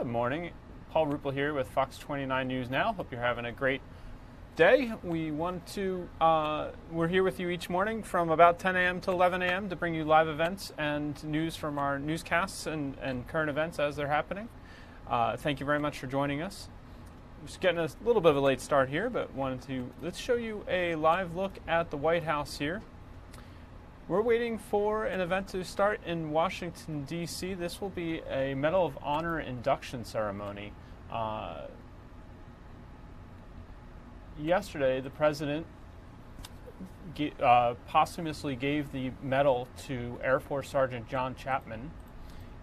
Good morning. Paul Ruppel here with Fox 29 News Now. Hope you're having a great day. We're here with you each morning from about 10 a.m. to 11 a.m. to bring you live events and news from our newscasts and current events as they're happening. Thank you very much for joining us. Just getting a little bit of a late start here, but let's show you a live look at the White House here. We're waiting for an event to start in Washington, D.C. This will be a Medal of Honor induction ceremony. Yesterday, the president posthumously gave the medal to Air Force Sergeant John Chapman,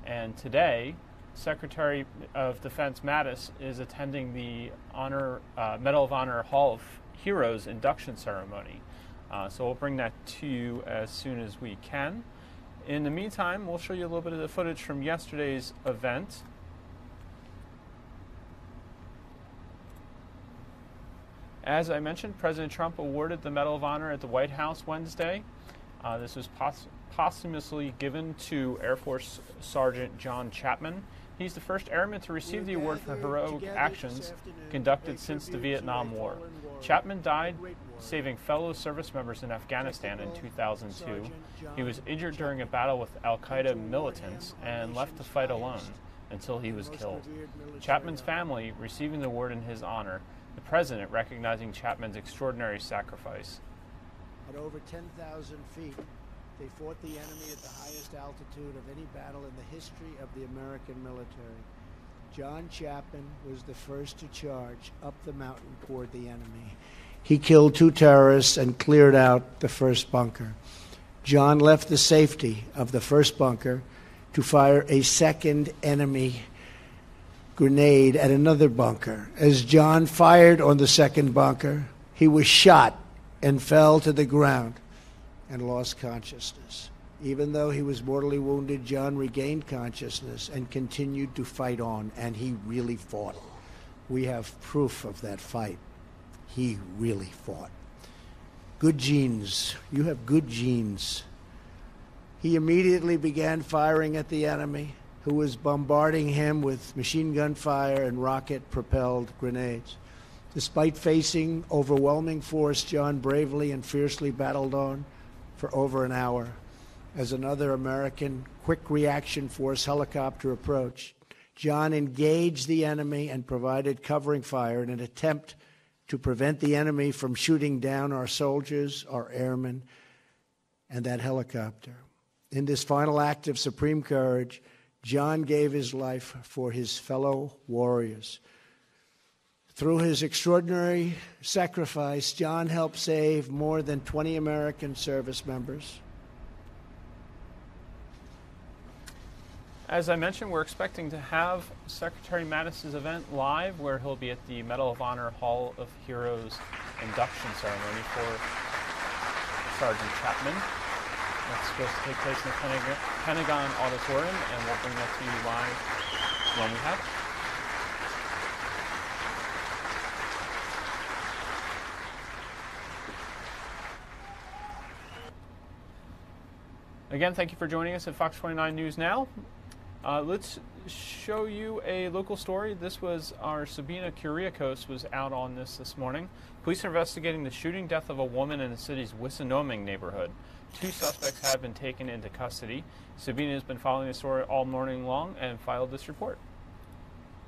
and today, Secretary of Defense Mattis is attending the Medal of Honor Hall of Heroes induction ceremony. So we'll bring that to you as soon as we can. In the meantime, we'll show you a little bit of the footage from yesterday's event. As I mentioned, President Trump awarded the Medal of Honor at the White House Wednesday. This was posthumously given to Air Force Sergeant John Chapman. He's the first airman to receive the award for heroic actions conducted since the Vietnam War. Chapman died saving fellow service members in Afghanistan in 2002. He was injured during a battle with al-Qaeda militants and left to fight alone until he was killed. Chapman's family receiving the award in his honor, the president recognizing Chapman's extraordinary sacrifice. At over 10,000 feet, they fought the enemy at the highest altitude of any battle in the history of the American military. John Chapman was the first to charge up the mountain toward the enemy. He killed 2 terrorists and cleared out the first bunker. John left the safety of the first bunker to fire a second enemy grenade at another bunker. As John fired on the second bunker, he was shot and fell to the ground and lost consciousness. Even though he was mortally wounded, John regained consciousness and continued to fight on, and he really fought. We have proof of that fight. He really fought. Good genes. You have good genes. He immediately began firing at the enemy, who was bombarding him with machine gun fire and rocket-propelled grenades. Despite facing overwhelming force, John bravely and fiercely battled on for over an hour as another American Quick Reaction Force helicopter approached. John engaged the enemy and provided covering fire in an attempt to prevent the enemy from shooting down our soldiers, our airmen, and that helicopter. In this final act of supreme courage, John gave his life for his fellow warriors. Through his extraordinary sacrifice, John helped save more than 20 American service members. As I mentioned, we're expecting to have Secretary Mattis's event live, where he'll be at the Medal of Honor Hall of Heroes induction ceremony for Sergeant Chapman. That's supposed to take place in the Pentagon Auditorium, and we'll bring that to you live when we have it. Again, thank you for joining us at Fox 29 News Now. Let's show you a local story. This was our Sabina Kuriakos was out on this morning. Police are investigating the shooting death of a woman in the city's Wissinoming neighborhood. 2 suspects have been taken into custody. Sabina has been following the story all morning long and filed this report.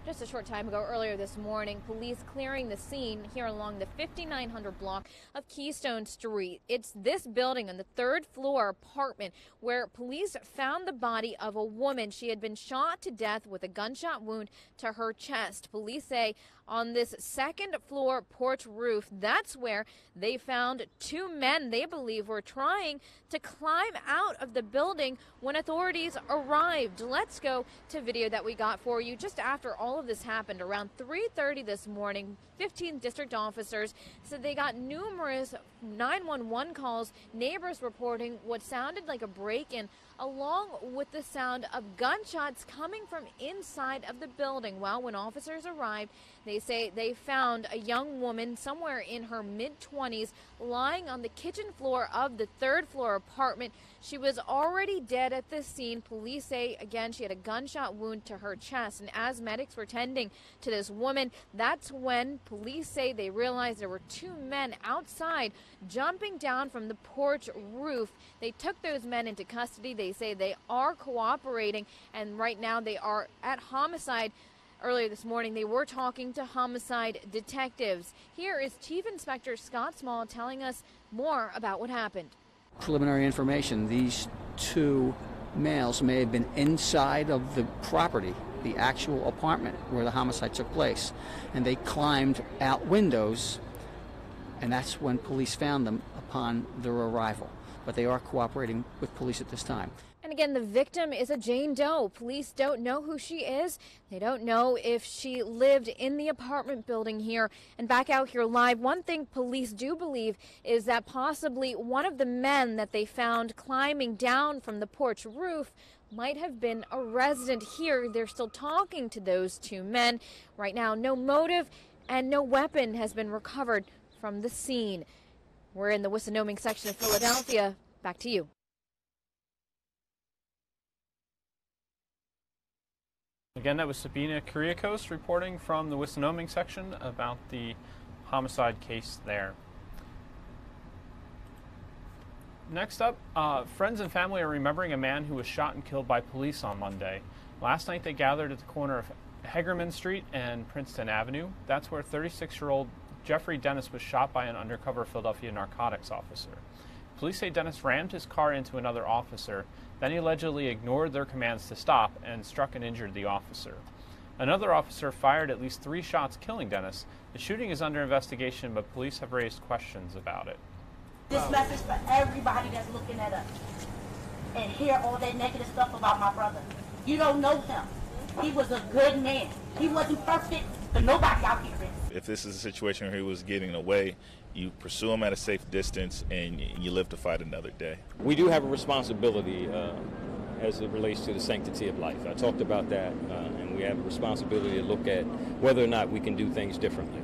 Just a short time ago, earlier this morning, police clearing the scene here along the 5900 block of Keystone Street. It's this building on the 3rd floor apartment where police found the body of a woman. She had been shot to death with a gunshot wound to her chest. Police say on this 2nd floor porch roof, that's where they found 2 men they believe were trying to climb out of the building when authorities arrived. Let's go to video that we got for you just after all of this happened. Around 3:30 this morning, 15 district officers said they got numerous 911 calls, neighbors reporting what sounded like a break-in, along with the sound of gunshots coming from inside of the building. Well, when officers arrived, They say they found a young woman somewhere in her mid-20s lying on the kitchen floor of the third-floor apartment. She was already dead at the scene. Police say, again, she had a gunshot wound to her chest. And as medics were tending to this woman, that's when police say they realized there were two men outside jumping down from the porch roof. They took those men into custody. They say they are cooperating, and right now they are at Homicide. Earlier this morning, they were talking to Homicide detectives. Here is Chief Inspector Scott Small telling us more about what happened. Preliminary information, these two males may have been inside of the property, the actual apartment where the homicide took place, and they climbed out windows, and that's when police found them upon their arrival. But they are cooperating with police at this time. And again, the victim is a Jane Doe. Police don't know who she is. They don't know if she lived in the apartment building here. And back out here live, one thing police do believe is that possibly one of the men that they found climbing down from the porch roof might have been a resident here. They're still talking to those two men. Right now, no motive and no weapon has been recovered from the scene. We're in the Wissinoming section of Philadelphia. Back to you. Again, that was Sabina Kyriakos reporting from the Wissinoming section about the homicide case there. Next up, friends and family are remembering a man who was shot and killed by police on Monday. Last night they gathered at the corner of Hegerman Street and Princeton Avenue. That's where 36-year-old Jeffrey Dennis was shot by an undercover Philadelphia narcotics officer. Police say Dennis rammed his car into another officer, then he allegedly ignored their commands to stop and struck and injured the officer. Another officer fired at least 3 shots, killing Dennis. The shooting is under investigation, but police have raised questions about it. This message for everybody that's looking at us and hear all that negative stuff about my brother. You don't know him. He was a good man. He wasn't perfect, but nobody out here is. If this is a situation where he was getting away, you pursue him at a safe distance and you live to fight another day. We do have a responsibility as it relates to the sanctity of life. I talked about that, and we have a responsibility to look at whether or not we can do things differently.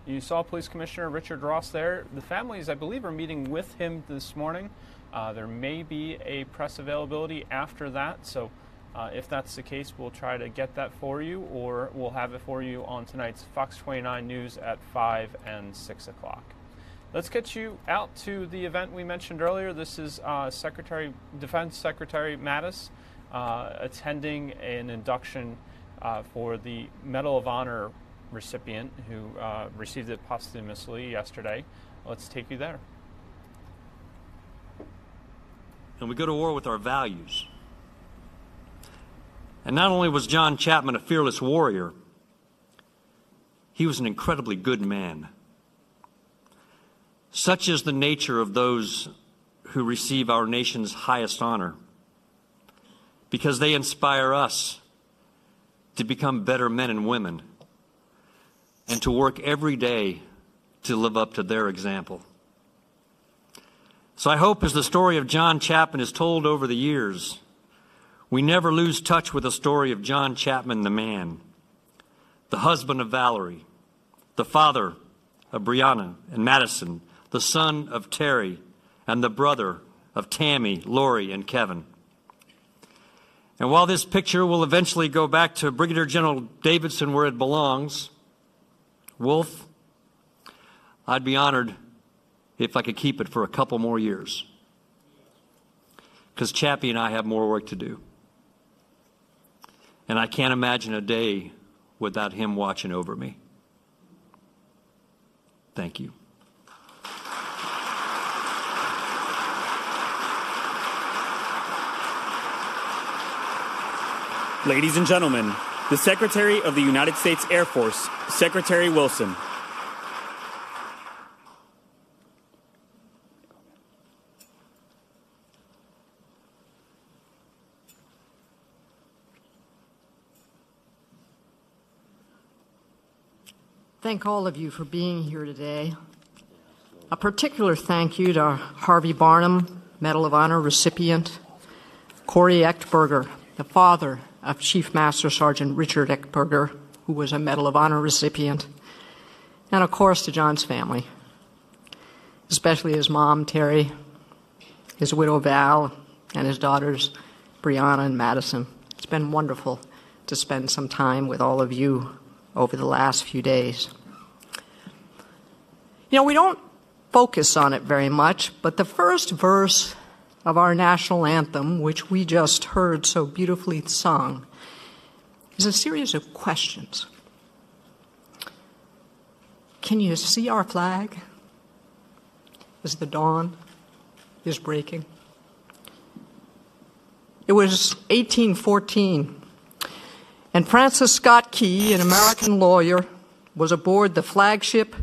You saw Police Commissioner Richard Ross there. The families, I believe, are meeting with him this morning. There may be a press availability after that, so if that's the case, we'll try to get that for you, or we'll have it for you on tonight's Fox 29 News at 5 and 6 o'clock. Let's get you out to the event we mentioned earlier. This is Defense Secretary Mattis attending an induction for the Medal of Honor recipient who received it posthumously yesterday. Let's take you there. And we go to war with our values. And not only was John Chapman a fearless warrior, he was an incredibly good man. Such is the nature of those who receive our nation's highest honor, because they inspire us to become better men and women and to work every day to live up to their example. So I hope as the story of John Chapman is told over the years, we never lose touch with the story of John Chapman, the man, the husband of Valerie, the father of Brianna and Madison, the son of Terry, and the brother of Tammy, Lori, and Kevin. And while this picture will eventually go back to Brigadier General Davidson where it belongs, Wolf, I'd be honored if I could keep it for a couple more years, because Chappie and I have more work to do. And I can't imagine a day without him watching over me. Thank you. Ladies and gentlemen, the Secretary of the United States Air Force, Secretary Wilson. Thank all of you for being here today. A particular thank you to Harvey Barnum, Medal of Honor recipient, Corey Echtberger, the father of Chief Master Sergeant Richard Eckberger, who was a Medal of Honor recipient, and of course to John's family, especially his mom, Terry, his widow, Val, and his daughters, Brianna and Madison. It's been wonderful to spend some time with all of you over the last few days. You know, we don't focus on it very much, but the first verse of our national anthem, which we just heard so beautifully sung, is a series of questions. Can you see our flag as the dawn is breaking? It was 1814, and Francis Scott Key, an American lawyer, was aboard the flagship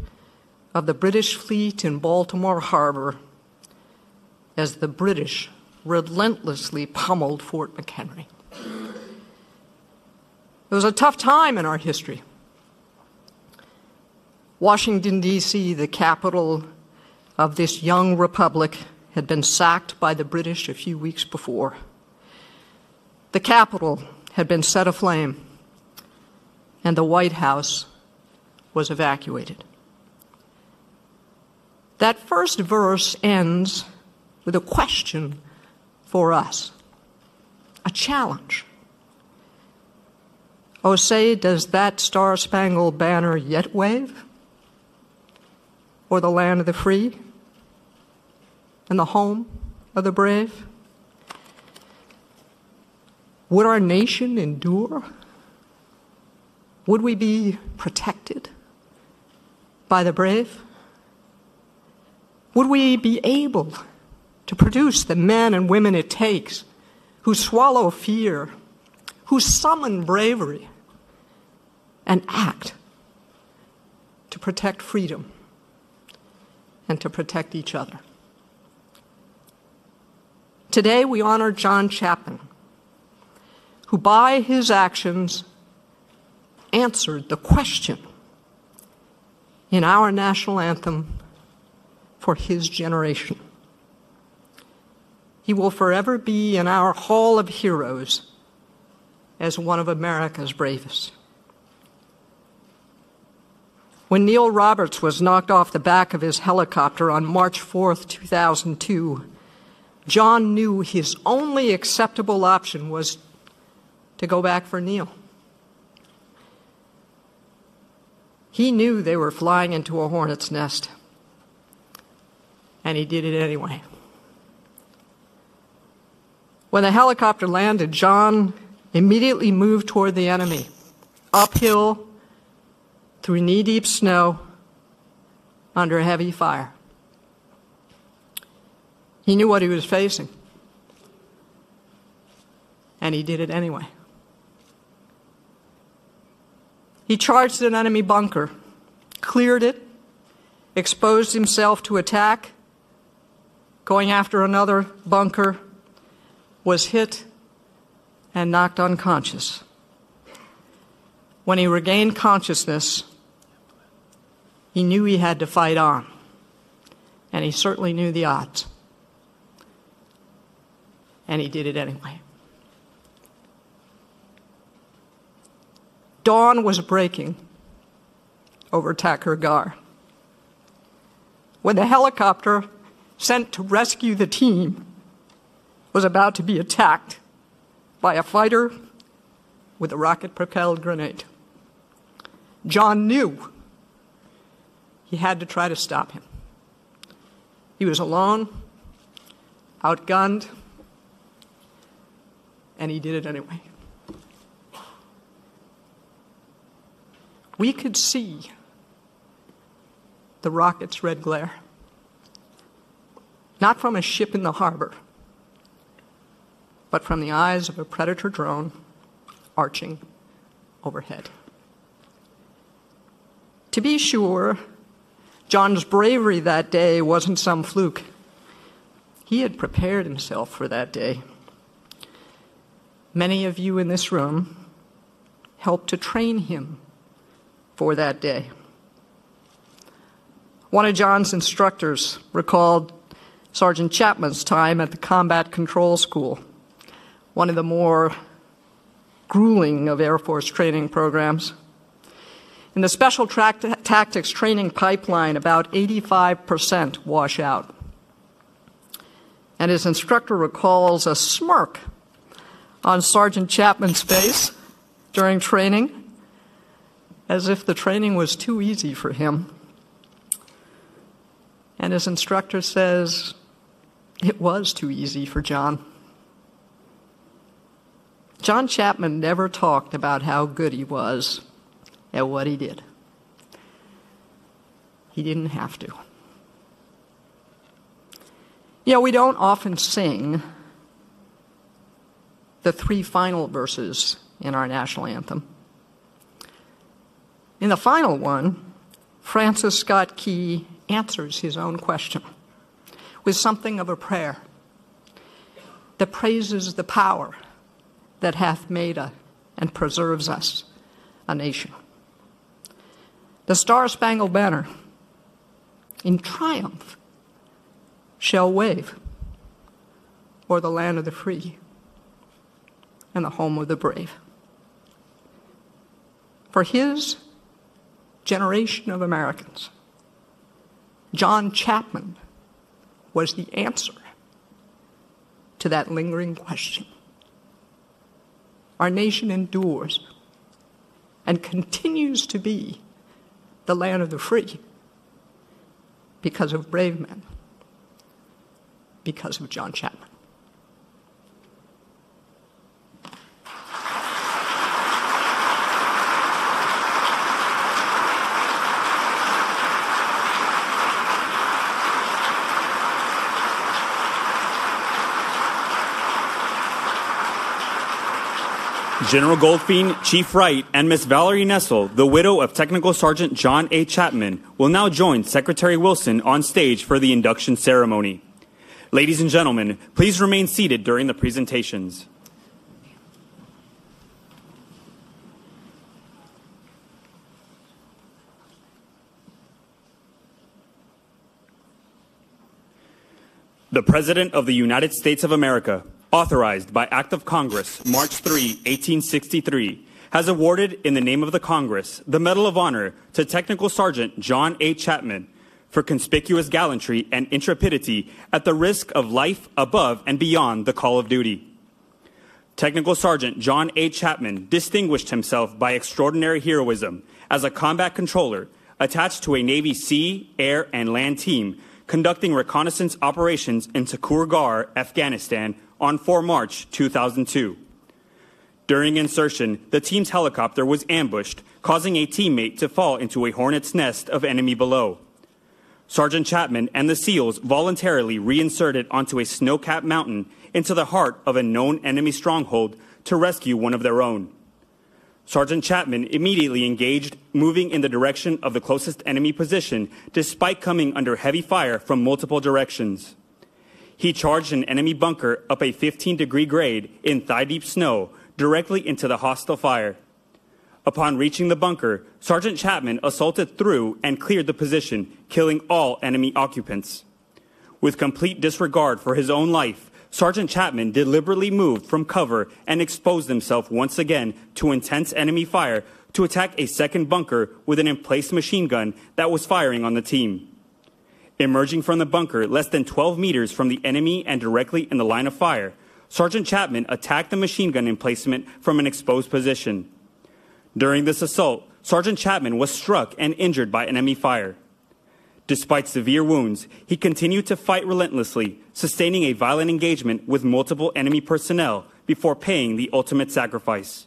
of the British fleet in Baltimore Harbor as the British relentlessly pummeled Fort McHenry. It was a tough time in our history. Washington, D.C., the capital of this young republic, had been sacked by the British a few weeks before. The Capitol had been set aflame, and the White House was evacuated. That first verse ends with a question for us, a challenge. Oh, say, does that star-spangled banner yet wave? Or the land of the free and the home of the brave? Would our nation endure? Would we be protected by the brave? Would we be able to produce the men and women it takes who swallow fear, who summon bravery, and act to protect freedom and to protect each other? Today we honor John Chapman, who by his actions answered the question in our national anthem for his generation. He will forever be in our Hall of Heroes as one of America's bravest. When Neil Roberts was knocked off the back of his helicopter on March 4th, 2002, John knew his only acceptable option was to go back for Neil. He knew they were flying into a hornet's nest, and he did it anyway. When the helicopter landed, John immediately moved toward the enemy, uphill, through knee-deep snow, under heavy fire. He knew what he was facing, and he did it anyway. He charged an enemy bunker, cleared it, exposed himself to attack, going after another bunker, was hit and knocked unconscious. When he regained consciousness, he knew he had to fight on, and he certainly knew the odds. And he did it anyway. Dawn was breaking over Takur Ghar when the helicopter sent to rescue the team was about to be attacked by a fighter with a rocket-propelled grenade. John knew he had to try to stop him. He was alone, outgunned, and he did it anyway. We could see the rocket's red glare, not from a ship in the harbor, but from the eyes of a Predator drone arching overhead. To be sure, John's bravery that day wasn't some fluke. He had prepared himself for that day. Many of you in this room helped to train him for that day. One of John's instructors recalled Sergeant Chapman's time at the Combat Control School, one of the more grueling of Air Force training programs. In the Special Tactics training pipeline, about 85% wash out. And his instructor recalls a smirk on Sergeant Chapman's face during training, as if the training was too easy for him. And his instructor says, it was too easy for John. John Chapman never talked about how good he was at what he did. He didn't have to. You know, we don't often sing the three final verses in our national anthem. In the final one, Francis Scott Key answers his own question with something of a prayer that praises the power that hath made and preserves us a nation. The Star-Spangled Banner, in triumph, shall wave o'er the land of the free and the home of the brave. For his generation of Americans, John Chapman was the answer to that lingering question. Our nation endures and continues to be the land of the free because of brave men, because of John Chapman. General Goldfein, Chief Wright, and Miss Valerie Nessel, the widow of Technical Sergeant John A. Chapman, will now join Secretary Wilson on stage for the induction ceremony. Ladies and gentlemen, please remain seated during the presentations. The President of the United States of America, authorized by Act of Congress, March 3, 1863, has awarded in the name of the Congress the Medal of Honor to Technical Sergeant John A. Chapman for conspicuous gallantry and intrepidity at the risk of life above and beyond the call of duty. Technical Sergeant John A. Chapman distinguished himself by extraordinary heroism as a combat controller attached to a Navy sea, air, and land team conducting reconnaissance operations in Takur Ghar, Afghanistan, on 4 March 2002. During insertion, the team's helicopter was ambushed, causing a teammate to fall into a hornet's nest of enemy below. Sergeant Chapman and the SEALs voluntarily reinserted onto a snow-capped mountain into the heart of a known enemy stronghold to rescue one of their own. Sergeant Chapman immediately engaged, moving in the direction of the closest enemy position despite coming under heavy fire from multiple directions. He charged an enemy bunker up a 15-degree grade in thigh-deep snow directly into the hostile fire. Upon reaching the bunker, Sergeant Chapman assaulted through and cleared the position, killing all enemy occupants. With complete disregard for his own life, Sergeant Chapman deliberately moved from cover and exposed himself once again to intense enemy fire to attack a second bunker with an emplaced machine gun that was firing on the team. Emerging from the bunker less than 12 meters from the enemy and directly in the line of fire, Sergeant Chapman attacked the machine gun emplacement from an exposed position. During this assault, Sergeant Chapman was struck and injured by enemy fire. Despite severe wounds, he continued to fight relentlessly, sustaining a violent engagement with multiple enemy personnel before paying the ultimate sacrifice.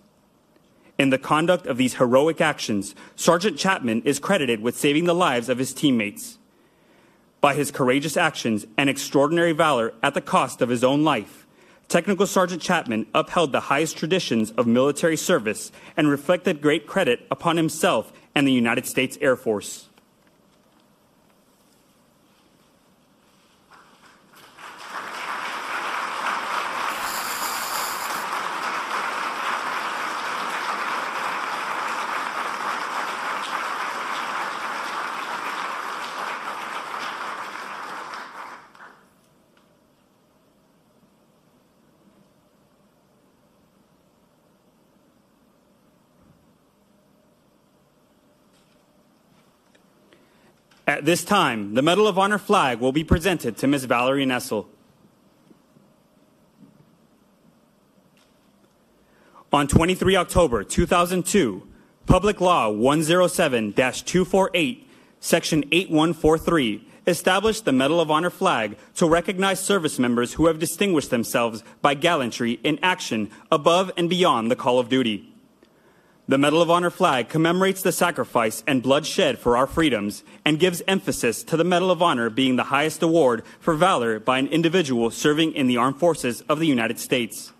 In the conduct of these heroic actions, Sergeant Chapman is credited with saving the lives of his teammates. By his courageous actions and extraordinary valor at the cost of his own life, Technical Sergeant Chapman upheld the highest traditions of military service and reflected great credit upon himself and the United States Air Force. At this time, the Medal of Honor flag will be presented to Ms. Valerie Nessel. On 23 October 2002, Public Law 107-248, Section 8143, established the Medal of Honor flag to recognize service members who have distinguished themselves by gallantry in action above and beyond the call of duty. The Medal of Honor flag commemorates the sacrifice and blood shed for our freedoms and gives emphasis to the Medal of Honor being the highest award for valor by an individual serving in the armed forces of the United States.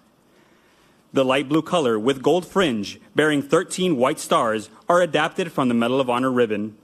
The light blue color with gold fringe bearing 13 white stars are adapted from the Medal of Honor ribbon.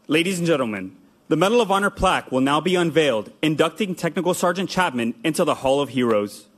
Ladies and gentlemen, the Medal of Honor plaque will now be unveiled, inducting Technical Sergeant Chapman into the Hall of Heroes.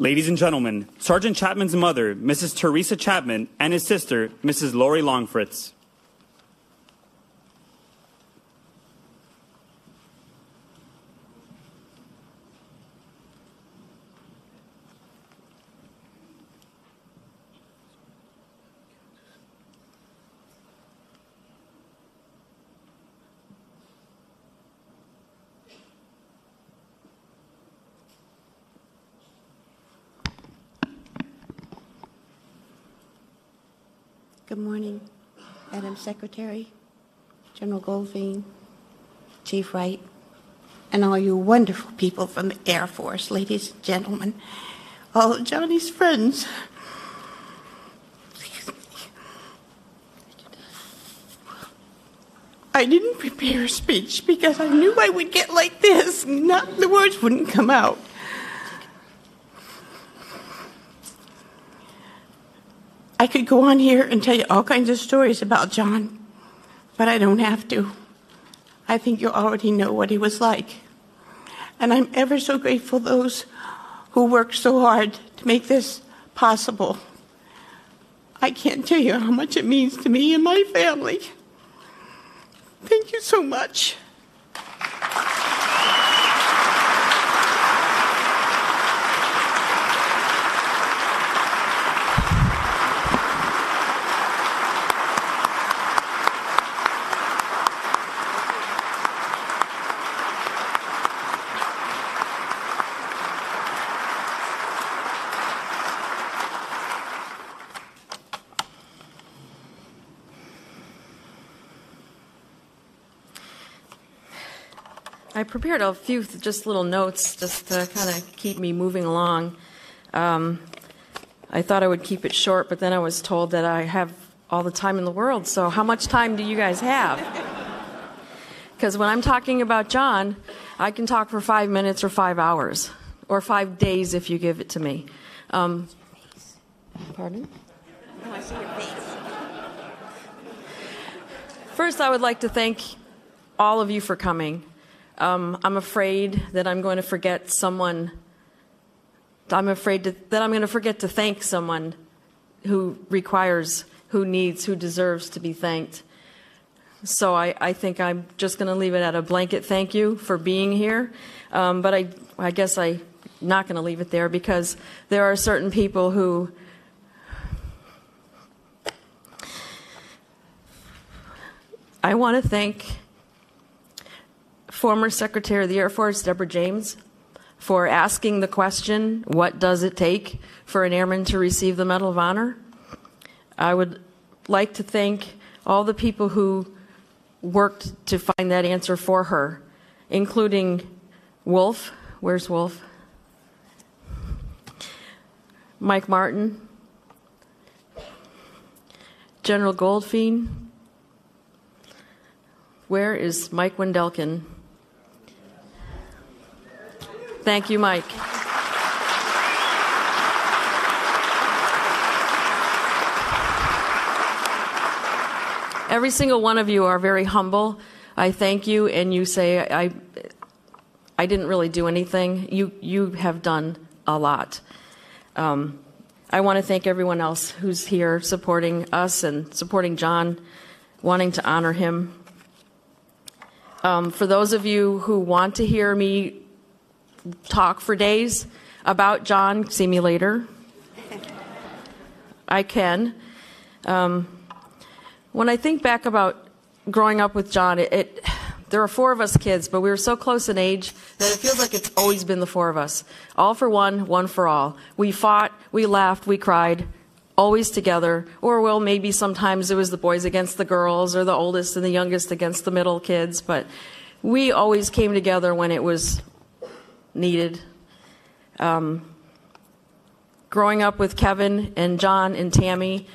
Ladies and gentlemen, Sergeant Chapman's mother, Mrs. Teresa Chapman, and his sister, Mrs. Lori Longfritz. Good morning, Madam Secretary, General Goldfein, Chief Wright, and all you wonderful people from the Air Force, ladies and gentlemen, all of Johnny's friends. I didn't prepare a speech because I knew I would get like this, the words wouldn't come out. I could go on here and tell you all kinds of stories about John, but I don't have to. I think you already know what he was like. And I'm ever so grateful to those who worked so hard to make this possible. I can't tell you how much it means to me and my family. Thank you so much. I prepared a few just little notes just to kind of keep me moving along. I thought I would keep it short, but then I was told that I have all the time in the world. So how much time do you guys have? Because when I'm talking about John, I can talk for 5 minutes or 5 hours, or 5 days if you give it to me. Pardon? Oh, I see your face. First, I would like to thank all of you for coming. I'm afraid that I'm going to forget someone. I'm afraid that I'm going to forget to thank someone who requires, who needs, who deserves to be thanked. So I think I'm just going to leave it at a blanket thank you for being here. But I guess I'm not going to leave it there because there are certain people who I want to thank former Secretary of the Air Force, Deborah James, for asking the question, what does it take for an airman to receive the Medal of Honor? I would like to thank all the people who worked to find that answer for her, including Wolf. Where's Wolf? Mike Martin, General Goldfein. Where is Mike Wendelkin? Thank you, Mike. Every single one of you are very humble. I thank you, and you say, I didn't really do anything. You have done a lot. I want to thank everyone else who's here supporting us and supporting John, wanting to honor him. For those of you who want to hear me talk for days about John, see me later. I can. When I think back about growing up with John, there are 4 of us kids, but we were so close in age that it feels like it's always been the 4 of us. All for one, one for all. We fought, we laughed, we cried, always together. Or, well, maybe sometimes it was the boys against the girls, or the oldest and the youngest against the middle kids. But we always came together when it was needed. Growing up with Kevin and John and Tammy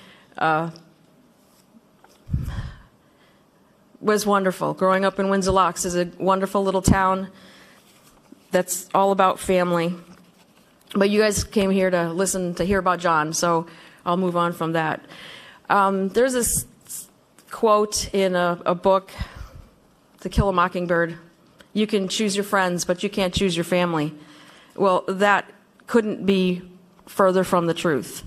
was wonderful. Growing up in Windsor Locks is a wonderful little town that's all about family. But you guys came here to hear about John, so I'll move on from that. There's this quote in a book, To Kill a Mockingbird. You can choose your friends, but you can't choose your family. Well, that couldn't be further from the truth.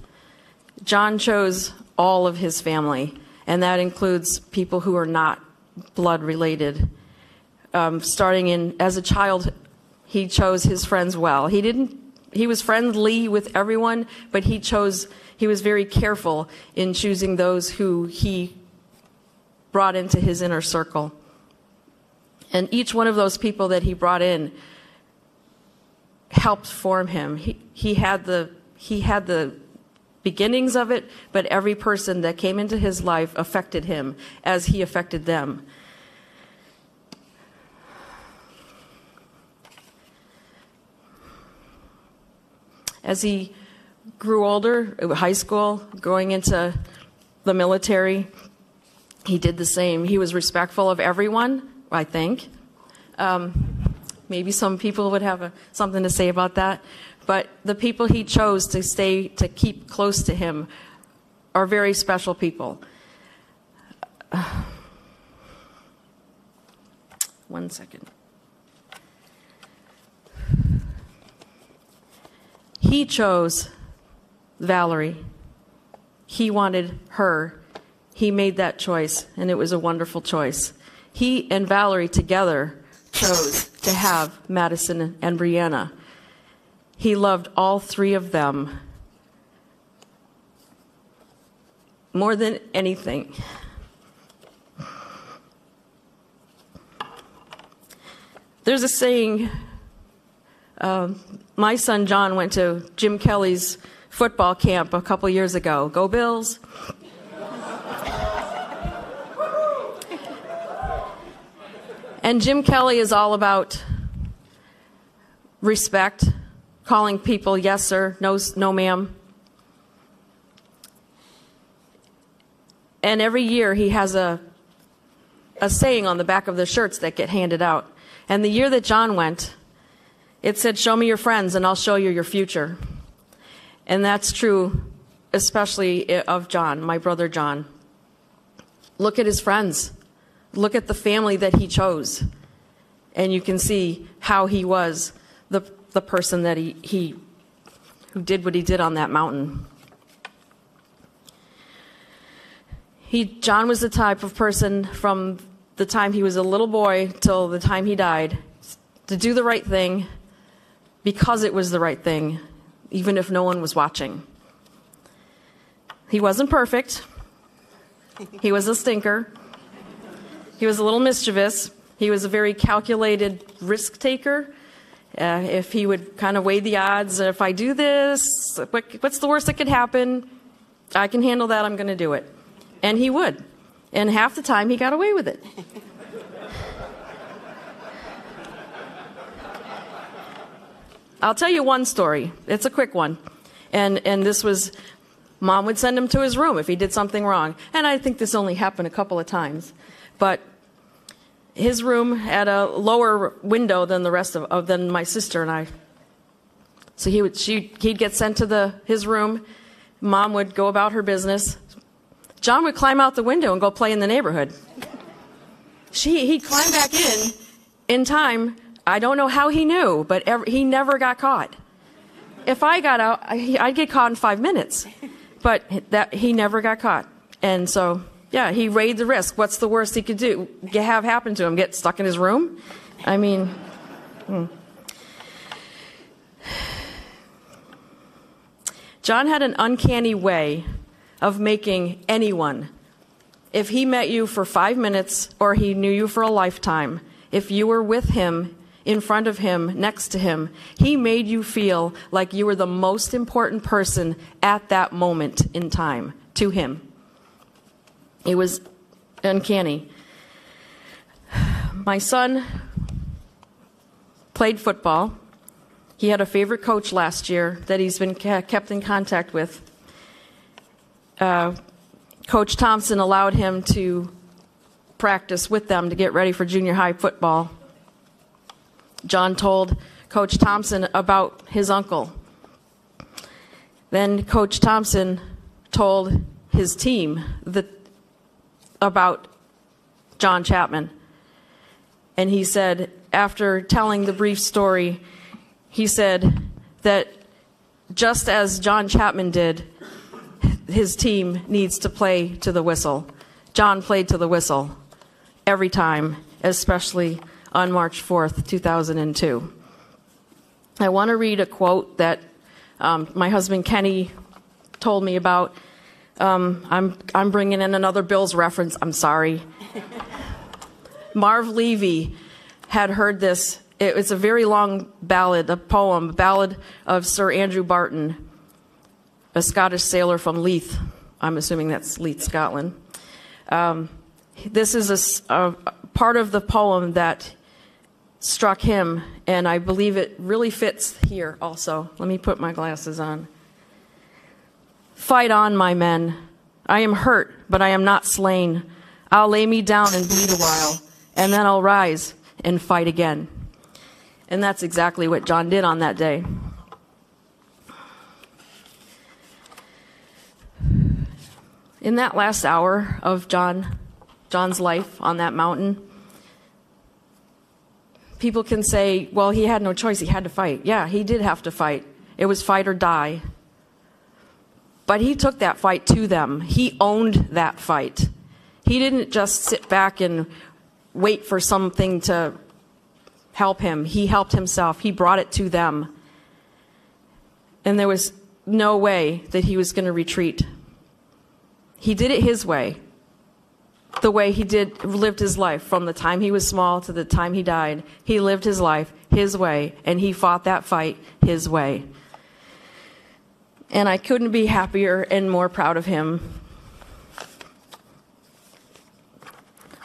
John chose all of his family, and that includes people who are not blood related. Starting as a child, he chose his friends well. He was friendly with everyone, but he was very careful in choosing those who he brought into his inner circle. And each one of those people that he brought in helped form him. He had the beginnings of it, but every person that came into his life affected him as he affected them. As he grew older, high school, going into the military, he did the same. He was respectful of everyone, I think. Maybe some people would have something to say about that. But the people he chose to keep close to him are very special people. One second. He chose Valerie. He wanted her. He made that choice, and it was a wonderful choice. He and Valerie together chose to have Madison and Brianna. He loved all 3 of them more than anything. There's a saying, my son John went to Jim Kelly's football camp a couple years ago. Go Bills! And Jim Kelly is all about respect, calling people yes sir, no ma'am. And every year he has a saying on the back of the shirts that get handed out. And the year that John went, it said, show me your friends and I'll show you your future. And that's true, especially of John, my brother John. Look at his friends. Look at the family that he chose. And you can see how he was the person that who did what he did on that mountain. John was the type of person from the time he was a little boy till the time he died to do the right thing because it was the right thing, even if no one was watching. He wasn't perfect. He was a stinker. He was a little mischievous, He was a very calculated risk taker. If he would kind of weigh the odds, if I do this, what's the worst that could happen? I can handle that, I'm going to do it. And he would. And half the time he got away with it. I'll tell you one story. It's a quick one. And this was, Mom would send him to his room if he did something wrong. And I think this only happened a couple of times. But his room had a lower window than the rest of than my sister and I. So he'd get sent to his room. Mom would go about her business. John would climb out the window and go play in the neighborhood. He'd climb back in time. I don't know how he knew, but he never got caught. If I got out, I'd get caught in 5 minutes. But he never got caught. And so, yeah, he weighed the risk. What's the worst he could do? Have happen to him? Get stuck in his room? I mean, John had an uncanny way of making anyone, if he met you for 5 minutes or he knew you for a lifetime, if you were with him, in front of him, next to him, he made you feel like you were the most important person at that moment in time to him. It was uncanny. My son played football. He had a favorite coach last year that he's been kept in contact with. Coach Thompson allowed him to practice with them to get ready for junior high football. John told Coach Thompson about his uncle. Then Coach Thompson told his team about John Chapman. And he said, after telling the brief story, he said that just as John Chapman did, his team needs to play to the whistle. John played to the whistle every time, especially on March 4th, 2002. I want to read a quote that my husband Kenny told me about. I'm bringing in another Bills reference. I'm sorry. Marv Levy had heard this. It's a very long ballad, a ballad of Sir Andrew Barton, a Scottish sailor from Leith. I'm assuming that's Leith, Scotland. This is a part of the poem that struck him, and I believe it really fits here also. Let me put my glasses on. Fight on, my men. I am hurt, but I am not slain. I'll lay me down and bleed a while, and then I'll rise and fight again. And that's exactly what John did on that day. In that last hour of John's life on that mountain, people can say, well, he had no choice, he had to fight. Yeah, he did have to fight. It was fight or die. But he took that fight to them. He owned that fight. He didn't just sit back and wait for something to help him. He helped himself. He brought it to them. And there was no way that he was going to retreat. He did it his way. The way he lived his life from the time he was small to the time he died. He lived his life his way, and he fought that fight his way. And I couldn't be happier and more proud of him.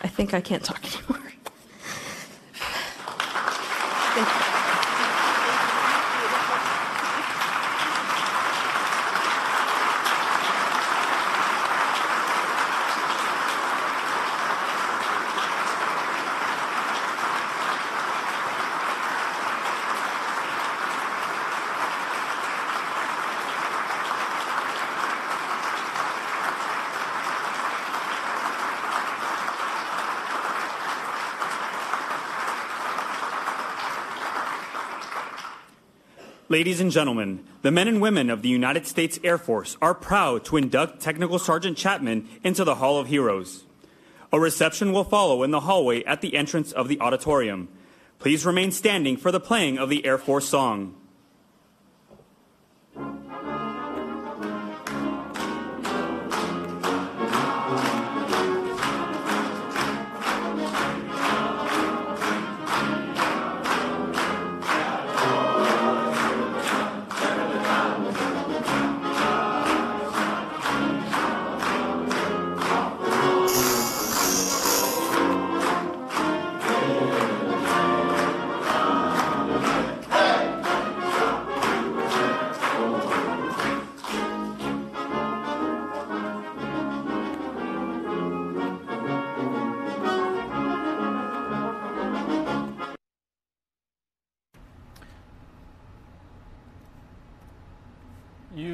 I think I can't talk anymore. Thank you. Ladies and gentlemen, the men and women of the United States Air Force are proud to induct Technical Sergeant Chapman into the Hall of Heroes. A reception will follow in the hallway at the entrance of the auditorium. Please remain standing for the playing of the Air Force song.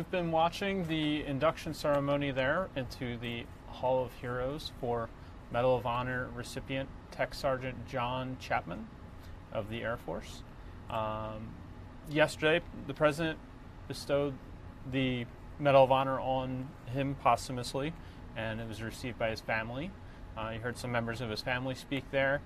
You've been watching the induction ceremony there into the Hall of Heroes for Medal of Honor recipient Tech Sergeant John Chapman of the Air Force. Yesterday, the President bestowed the Medal of Honor on him posthumously, and it was received by his family. You heard some members of his family speak there.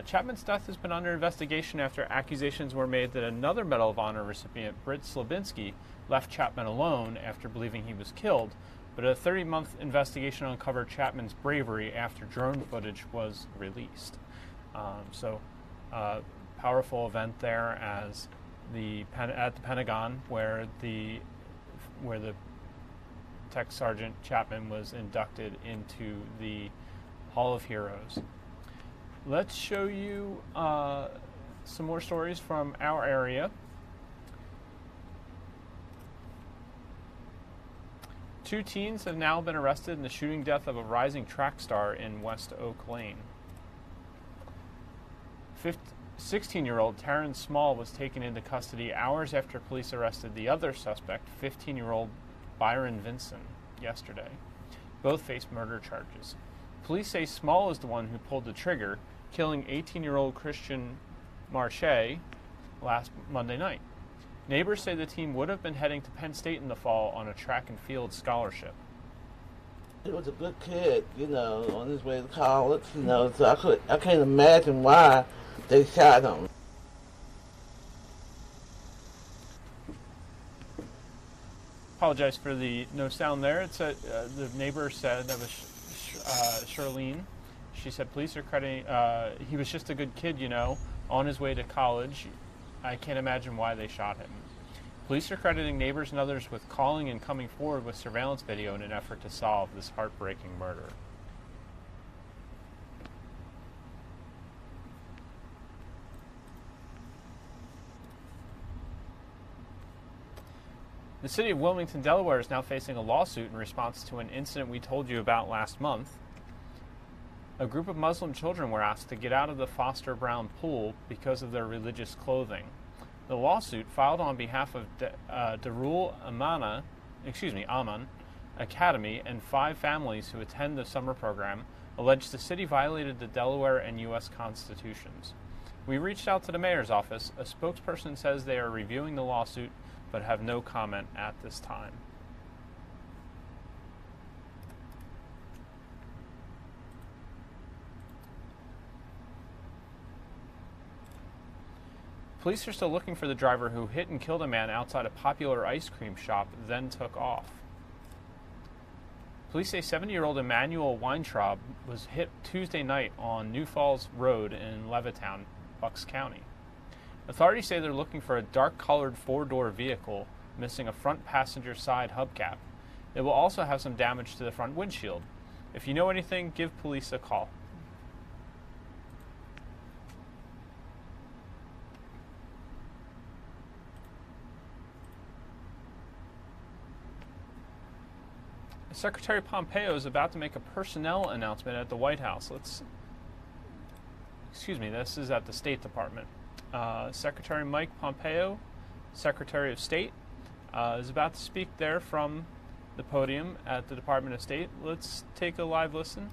Chapman's death has been under investigation after accusations were made that another Medal of Honor recipient, Britt Slabinski, left Chapman alone after believing he was killed. But a 30-month investigation uncovered Chapman's bravery after drone footage was released. Powerful event there as at the Pentagon, where the Tech Sergeant Chapman was inducted into the Hall of Heroes. Let's show you some more stories from our area. Two teens have now been arrested in the shooting death of a rising track star in West Oak Lane. 16-year-old Taryn Small was taken into custody hours after police arrested the other suspect, 15-year-old Byron Vinson, yesterday. Both face murder charges. Police say Small is the one who pulled the trigger, killing 18-year-old Christian Marche last Monday night. Neighbors say the teen would have been heading to Penn State in the fall on a track and field scholarship. He was a good kid, on his way to college, so I can't imagine why they shot him. Apologize for the no sound there. It's the neighbor said that was Charlene. She said police are crediting, he was just a good kid, on his way to college. I can't imagine why they shot him. Police are crediting neighbors and others with calling and coming forward with surveillance video in an effort to solve this heartbreaking murder. The city of Wilmington, Delaware is now facing a lawsuit in response to an incident we told you about last month. A group of Muslim children were asked to get out of the Foster Brown pool because of their religious clothing. The lawsuit, filed on behalf of Darul Aman Academy and 5 families who attend the summer program, alleged the city violated the Delaware and U.S. constitutions. We reached out to the mayor's office. A spokesperson says they are reviewing the lawsuit but have no comment at this time. Police are still looking for the driver who hit and killed a man outside a popular ice cream shop, then took off. Police say 70-year-old Emmanuel Weintraub was hit Tuesday night on New Falls Road in Levittown, Bucks County. Authorities say they're looking for a dark-colored 4-door vehicle missing a front passenger side hubcap. It will also have some damage to the front windshield. If you know anything, give police a call. Secretary Pompeo is about to make a personnel announcement at the White House. This is at the State Department. Secretary Mike Pompeo, Secretary of State, is about to speak there from the podium at the Department of State. Let's take a live listen.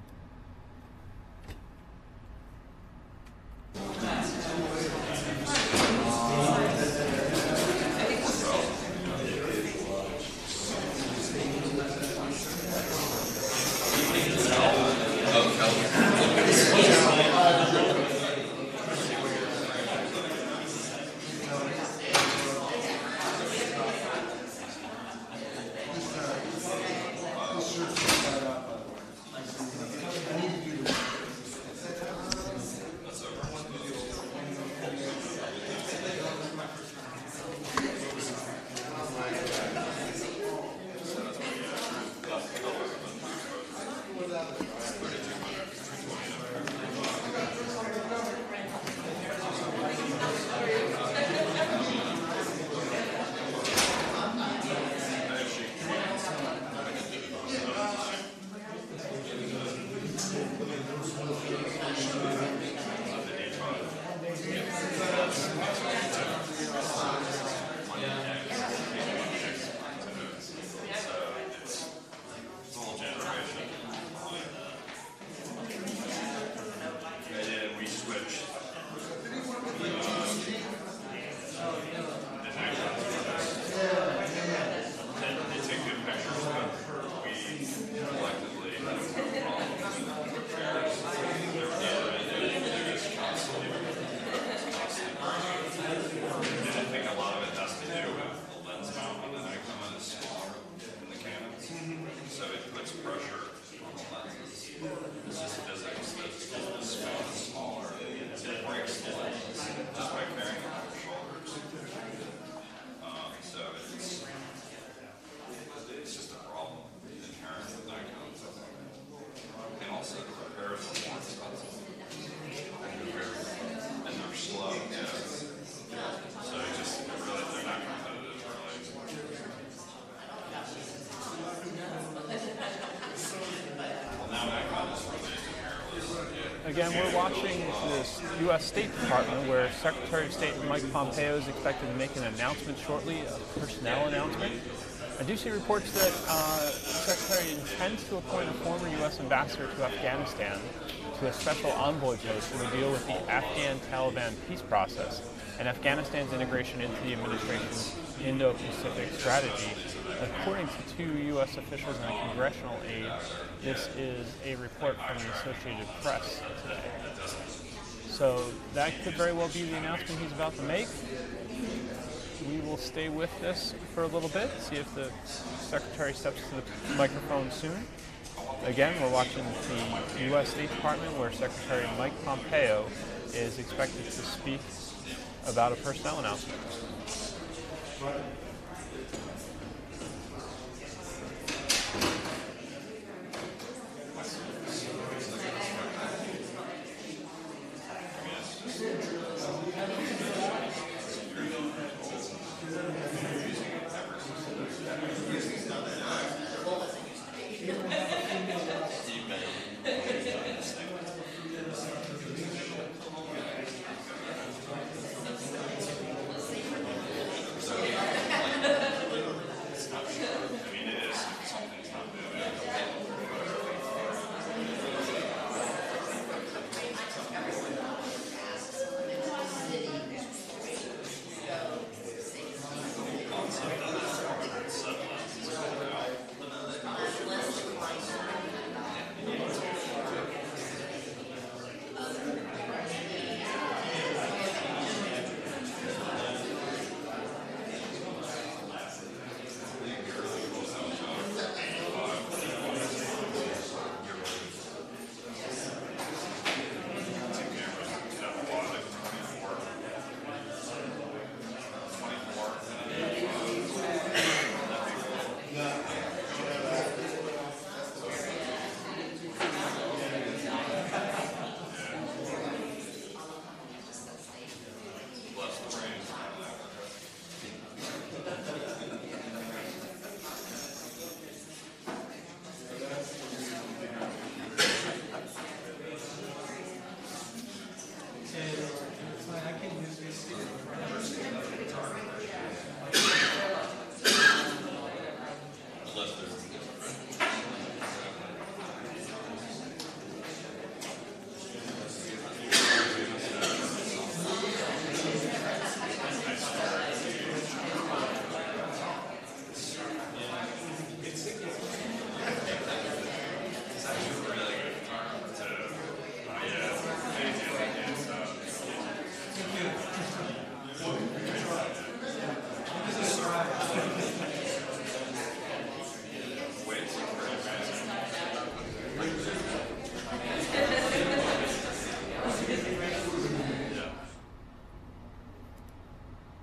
Again, we're watching this U.S. State Department where Secretary of State Mike Pompeo is expected to make an announcement shortly, a personnel announcement. I do see reports that Secretary intends to appoint a former U.S. ambassador to Afghanistan to a special envoy post to deal with the Afghan-Taliban peace process and Afghanistan's integration into the administration's Indo-Pacific strategy. According to two U.S. officials and a congressional aide, this is a report from the Associated Press today. So that could very well be the announcement he's about to make. We will stay with this for a little bit, see if the Secretary steps to the microphone soon. Again, we're watching the U.S. State Department where Secretary Mike Pompeo is expected to speak about a personnel announcement.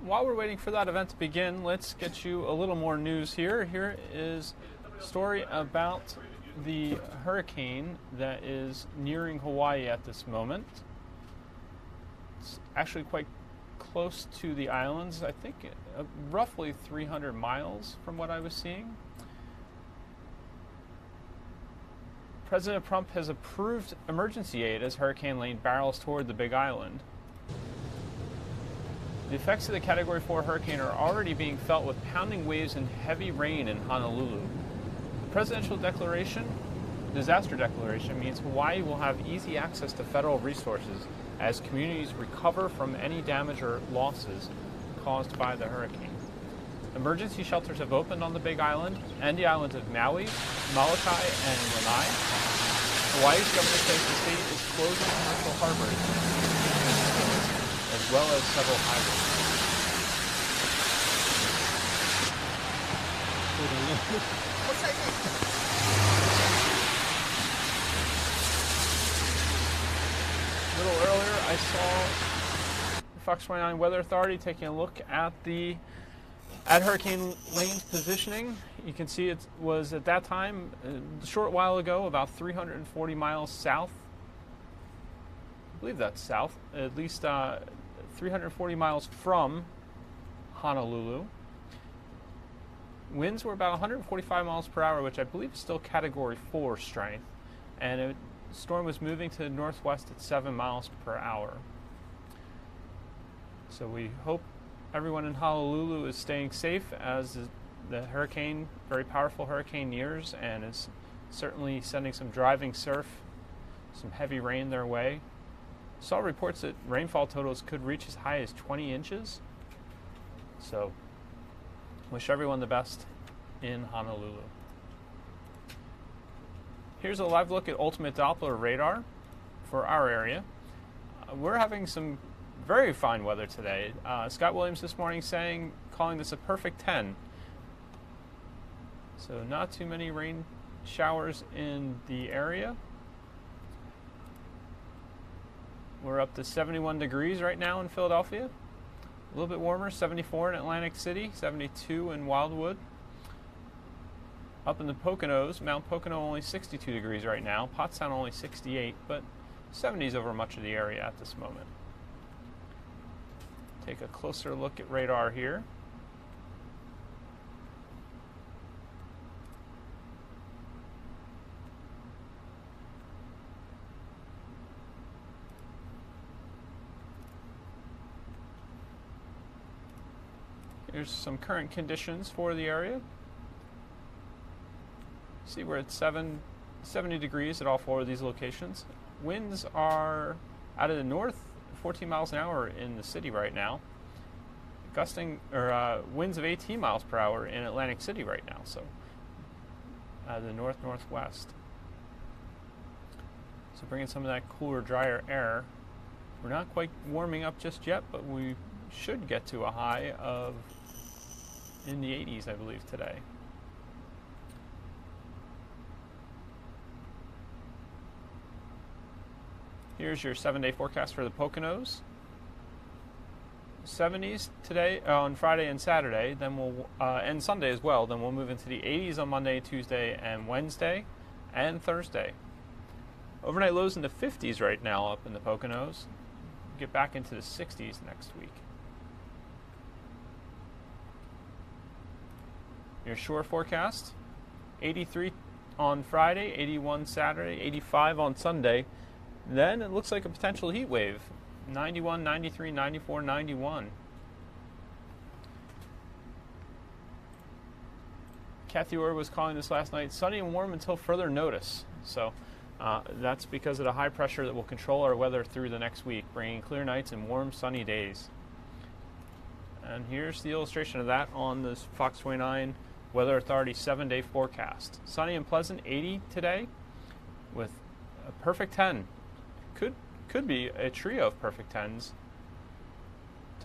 While we're waiting for that event to begin, let's get you a little more news here. Here is a story about the hurricane that is nearing Hawaii at this moment. It's actually quite close to the islands, I think roughly 300 miles from what I was seeing. President Trump has approved emergency aid as Hurricane Lane barrels toward the Big Island. The effects of the Category 4 hurricane are already being felt with pounding waves and heavy rain in Honolulu. The presidential declaration disaster declaration means Hawaii will have easy access to federal resources as communities recover from any damage or losses caused by the hurricane. Emergency shelters have opened on the Big Island and the islands of Maui, Molokai, and Lanai. Hawaii's governor says the state is closing commercial harbors as well as several highways. A little earlier, I saw the Fox 29 Weather Authority taking a look at Hurricane Lane's positioning. You can see it was at that time, a short while ago, about 340 miles south. I believe that's south, at least 340 miles from Honolulu. Winds were about 145 miles per hour, which I believe is still Category 4 strength. And the storm was moving to the northwest at 7 miles per hour. So we hope everyone in Honolulu is staying safe as the hurricane, very powerful hurricane, nears and is certainly sending some driving surf, some heavy rain their way. Saw reports that rainfall totals could reach as high as 20 inches. So wish everyone the best in Honolulu. Here's a live look at ultimate Doppler radar for our area. We're having some very fine weather today. Scott Williams this morning calling this a perfect 10. So not too many rain showers in the area. We're up to 71 degrees right now in Philadelphia. A little bit warmer, 74 in Atlantic City, 72 in Wildwood. Up in the Poconos, Mount Pocono only 62 degrees right now, Pottstown only 68, but 70s over much of the area at this moment. Take a closer look at radar here. Here's some current conditions for the area. See, we're at 70 degrees at all four of these locations. Winds are out of the north, 14 miles an hour in the city right now. Winds of 18 miles per hour in Atlantic City right now, so the north-northwest. So bringing some of that cooler, drier air. We're not quite warming up just yet, but we should get to a high of in the 80s, I believe, today. Here's your 7-day forecast for the Poconos. 70s today on Friday and Saturday, then and Sunday as well. Then we'll move into the 80s on Monday, Tuesday, and Wednesday, and Thursday. Overnight lows in the 50s right now up in the Poconos. Get back into the 60s next week. Your shore forecast: 83 on Friday, 81 Saturday, 85 on Sunday. Then it looks like a potential heat wave. 91, 93, 94, 91. Kathy Orr was calling this last night sunny and warm until further notice. So that's because of the high pressure that will control our weather through the next week, bringing clear nights and warm sunny days. And here's the illustration of that on this Fox 29 Weather Authority 7-day forecast. Sunny and pleasant, 80 today, with a perfect 10. Could be a trio of perfect 10s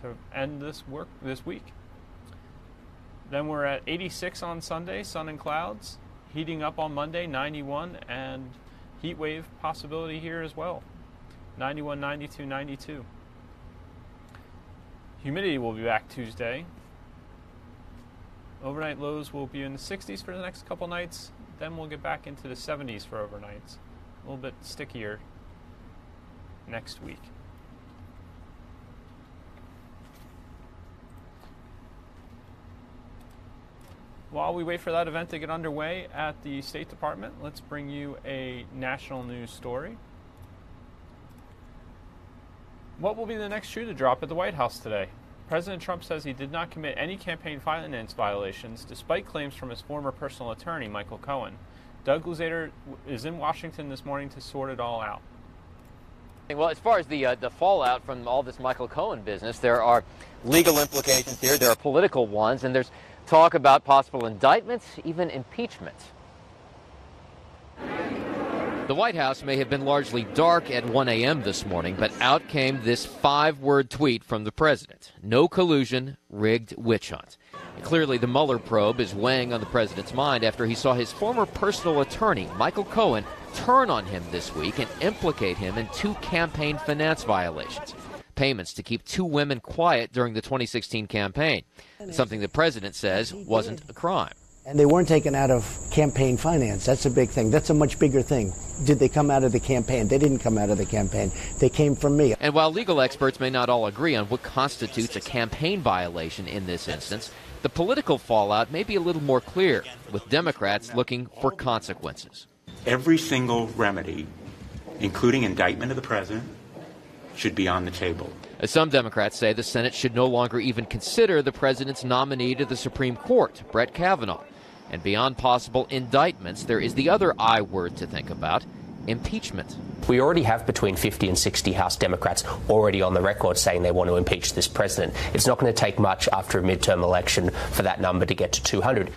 to end this week. Then we're at 86 on Sunday, sun and clouds. Heating up on Monday, 91, and heat wave possibility here as well. 91, 92, 92. Humidity will be back Tuesday. Overnight lows will be in the 60s for the next couple nights. Then we'll get back into the 70s for overnights. A little bit stickier next week. While we wait for that event to get underway at the State Department, let's bring you a national news story. What will be the next shoe to drop at the White House today? President Trump says he did not commit any campaign finance violations, despite claims from his former personal attorney, Michael Cohen. Doug Luzader is in Washington this morning to sort it all out. Well, as far as the fallout from all this Michael Cohen business, there are legal implications here, there are political ones, and there's talk about possible indictments, even impeachment. The White House may have been largely dark at 1 a.m. this morning, but out came this 5-word tweet from the president. No collusion, rigged witch hunt. Clearly, the Mueller probe is weighing on the president's mind after he saw his former personal attorney, Michael Cohen, turn on him this week and implicate him in 2 campaign finance violations. Payments to keep 2 women quiet during the 2016 campaign, something the president says wasn't a crime. And they weren't taken out of campaign finance. That's a big thing. That's a much bigger thing. Did they come out of the campaign? They didn't come out of the campaign. They came from me. And while legal experts may not all agree on what constitutes a campaign violation in this instance, the political fallout may be a little more clear, with Democrats looking for consequences. Every single remedy, including indictment of the president, should be on the table. As some Democrats say the Senate should no longer even consider the president's nominee to the Supreme Court, Brett Kavanaugh. And beyond possible indictments, there is the other I word to think about, impeachment. We already have between 50 and 60 House Democrats already on the record saying they want to impeach this president. It's not going to take much after a midterm election for that number to get to 200.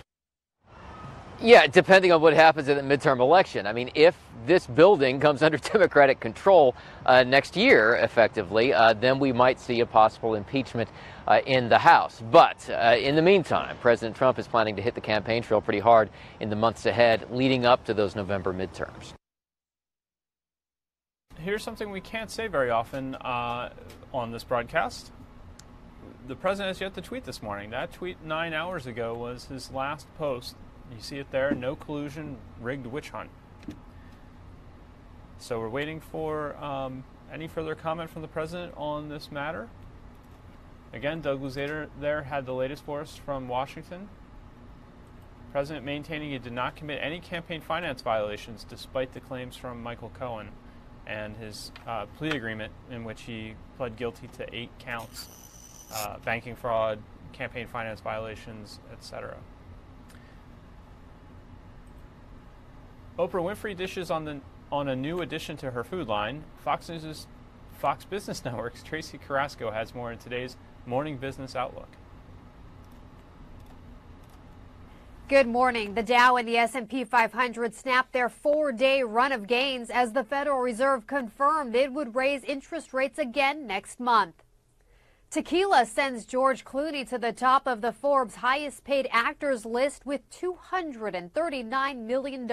Yeah, depending on what happens in the midterm election. I mean, if this building comes under Democratic control next year, effectively, then we might see a possible impeachment in the House. But in the meantime, President Trump is planning to hit the campaign trail pretty hard in the months ahead, leading up to those November midterms. Here's something we can't say very often on this broadcast. The president has yet to tweet this morning. That tweet 9 hours ago was his last post. You see it there, no collusion, rigged witch hunt. So we're waiting for any further comment from the president on this matter. Again, Doug Luzader there had the latest for us from Washington. President maintaining he did not commit any campaign finance violations despite the claims from Michael Cohen and his plea agreement in which he pled guilty to 8 counts, banking fraud, campaign finance violations, etc. Oprah Winfrey dishes on a new addition to her food line. Fox Business Network's Tracy Carrasco has more in today's Morning Business Outlook. Good morning. The Dow and the S&P 500 snapped their 4-day run of gains as the Federal Reserve confirmed it would raise interest rates again next month. Tequila sends George Clooney to the top of the Forbes highest paid actors list with $239 million.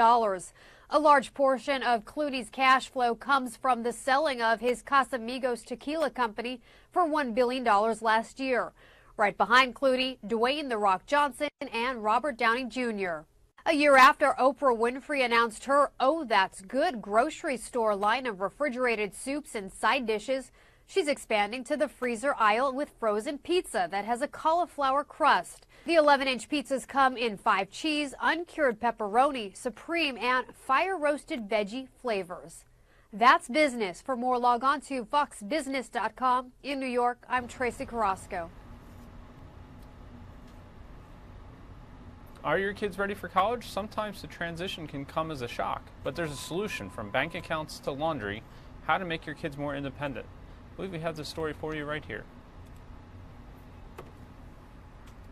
A large portion of Clooney's cash flow comes from the selling of his Casamigos tequila company for $1 billion last year. Right behind Clooney, Dwayne "The Rock" Johnson and Robert Downey Jr. A year after Oprah Winfrey announced her Oh That's Good grocery store line of refrigerated soups and side dishes, she's expanding to the freezer aisle with frozen pizza that has a cauliflower crust. The 11-inch pizzas come in 5 cheese, uncured pepperoni, supreme, and fire-roasted veggie flavors. That's business. For more, log on to foxbusiness.com. In New York, I'm Tracy Carrasco. Are your kids ready for college? Sometimes the transition can come as a shock, but there's a solution from bank accounts to laundry, how to make your kids more independent. I believe we have the story for you right here.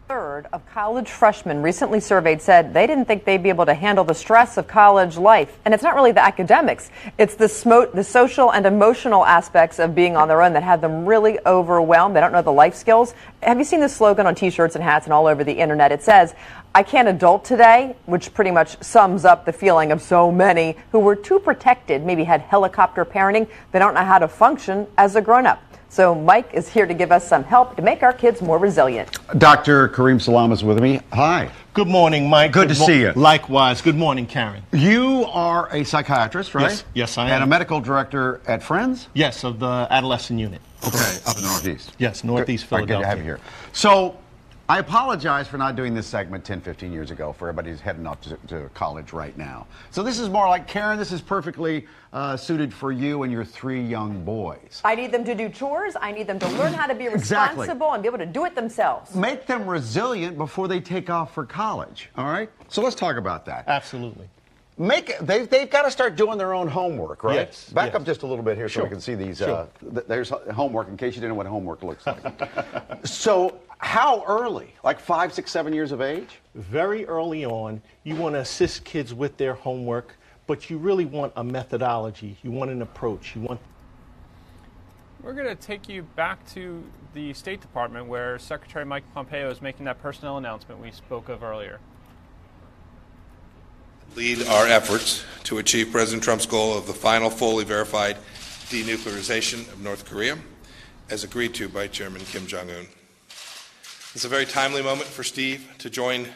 Third of college freshmen recently surveyed said they didn't think they'd be able to handle the stress of college life. And it's not really the academics. It's the social and emotional aspects of being on their own that have them really overwhelmed. They don't know the life skills. Have you seen this slogan on T-shirts and hats and all over the internet? It says, "I can't adult today," which pretty much sums up the feeling of so many who were too protected, maybe had helicopter parenting. They don't know how to function as a grown-up. So Mike is here to give us some help to make our kids more resilient. Dr. Kareem Salam is with me. Hi. Good morning, Mike. Good to see you. Likewise. Good morning, Karen. You are a psychiatrist, right? Yes, I am. And a medical director at Friends? Yes, of the adolescent unit. Okay, up in the Northeast. Yes, Northeast Philadelphia. Good to have you here. So, I apologize for not doing this segment 10, 15 years ago for everybody who's heading off to college right now. So this is more like, Karen, this is perfectly suited for you and your 3 young boys. I need them to do chores. I need them to learn how to be responsible and be able to do it themselves. Make them resilient before they take off for college, all right? So let's talk about that. Absolutely. They've got to start doing their own homework, right? Yes. Back up just a little bit here so we can see these. Sure. There's homework in case you didn't know what homework looks like. So how early? Like 5, 6, 7 years of age? Very early on, you want to assist kids with their homework, but you really want a methodology. You want an approach. We're going to take you back to the State Department where Secretary Mike Pompeo is making that personnel announcement we spoke of earlier. Lead our efforts to achieve President Trump's goal of the final fully verified denuclearization of North Korea, as agreed to by Chairman Kim Jong-un. It's a very timely moment for Steve to join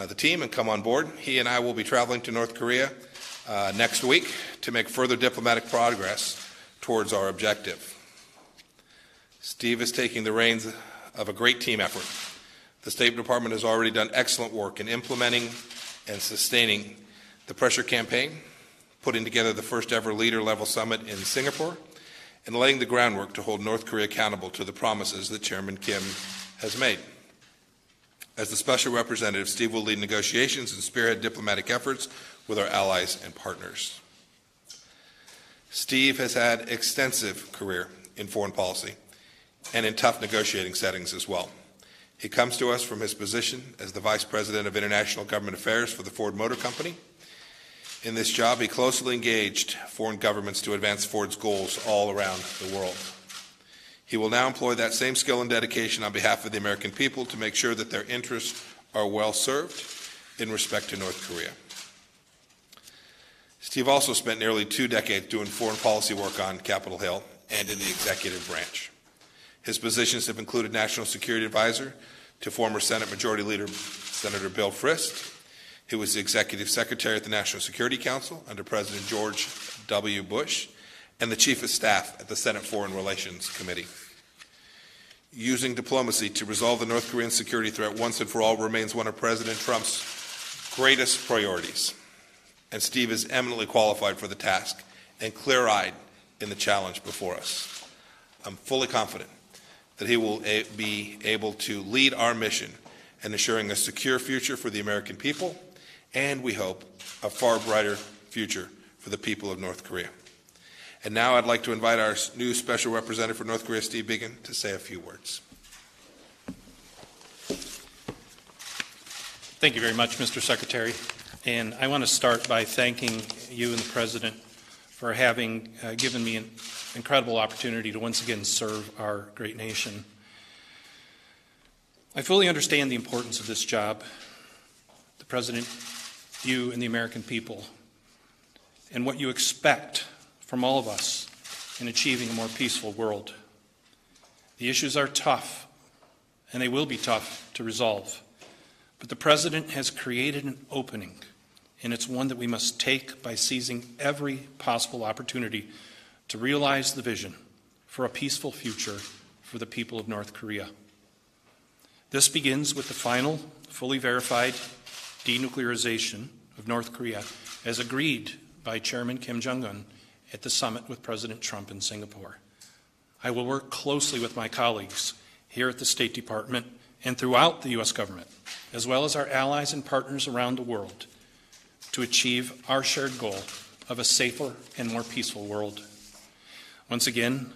the team and come on board. He and I will be traveling to North Korea next week to make further diplomatic progress towards our objective. Steve is taking the reins of a great team effort. The State Department has already done excellent work in implementing and sustaining the pressure campaign, putting together the first ever leader-level summit in Singapore, and laying the groundwork to hold North Korea accountable to the promises that Chairman Kim has made. As the special representative, Steve will lead negotiations and spearhead diplomatic efforts with our allies and partners. Steve has had extensive career in foreign policy and in tough negotiating settings as well. He comes to us from his position as the Vice President of International Government Affairs for the Ford Motor Company. In this job, he closely engaged foreign governments to advance Ford's goals all around the world. He will now employ that same skill and dedication on behalf of the American people to make sure that their interests are well served in respect to North Korea. Steve also spent nearly 2 decades doing foreign policy work on Capitol Hill and in the executive branch. His positions have included National Security Advisor to former Senate Majority Leader Senator Bill Frist. He was the Executive Secretary at the National Security Council under President George W. Bush, and the Chief of Staff at the Senate Foreign Relations Committee. Using diplomacy to resolve the North Korean security threat once and for all remains one of President Trump's greatest priorities, and Steve is eminently qualified for the task and clear-eyed in the challenge before us. I'm fully confident that he will be able to lead our mission in ensuring a secure future for the American people, and we hope a far brighter future for the people of North Korea. And now I'd like to invite our new Special Representative for North Korea, Steve Biegun, to say a few words. Thank you very much, Mr. Secretary. And I want to start by thanking you and the President for having given me an incredible opportunity to once again serve our great nation. I fully understand the importance of this job, the President, you, and the American people, and what you expect from all of us in achieving a more peaceful world. The issues are tough, and they will be tough to resolve. But the President has created an opening, and it's one that we must take by seizing every possible opportunity to realize the vision for a peaceful future for the people of North Korea. This begins with the final, fully verified denuclearization of North Korea as agreed by Chairman Kim Jong-un at the summit with President Trump in Singapore. I will work closely with my colleagues here at the State Department and throughout the U.S. government, as well as our allies and partners around the world, to achieve our shared goal of a safer and more peaceful world. Once again,